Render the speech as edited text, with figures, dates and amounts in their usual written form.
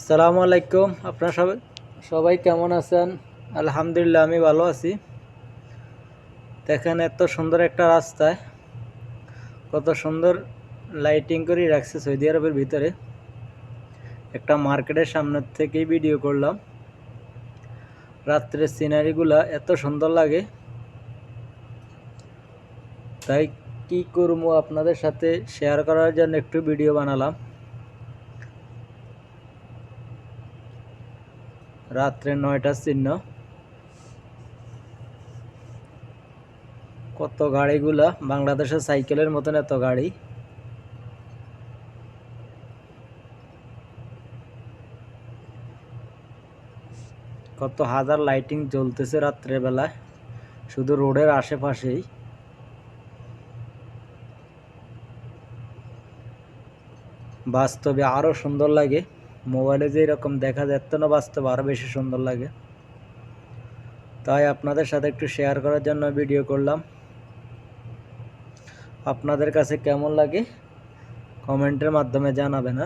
আসসালামু আলাইকুম। আপনারা সবাই কেমন আছেন? আলহামদুলিল্লাহ আমি ভালো আছি। দেখেন এত সুন্দর একটা রাস্তায় কত সুন্দর লাইটিং করে রাখছে সৌদি আরবের ভিতরে। একটা মার্কেটের সামনে থেকেই ভিডিও করলাম। রাত্রের সিনারিগুলা এত সুন্দর লাগে, তাই কি করবো আপনাদের সাথে শেয়ার করার জন্য একটু ভিডিও বানালাম। রাত্রে 9টার চিহ্ন, কত গাড়িগুলা বাংলাদেশের সাইকেলের মতন এত গাড়ি। কত হাজার লাইটিং জ্বলতেছে রাত্রের বেলায় শুধু রোডের আশেপাশেই। বাস্তবে আরও সুন্দর লাগে, মোবাইলে যে এরকম দেখা যাচ্ছে না, বাস্তবে আরও বেশি সুন্দর লাগে। তাই আপনাদের সাথে একটু শেয়ার করার জন্য ভিডিও করলাম। আপনাদের কাছে কেমন লাগে কমেন্টের মাধ্যমে জানাবেন।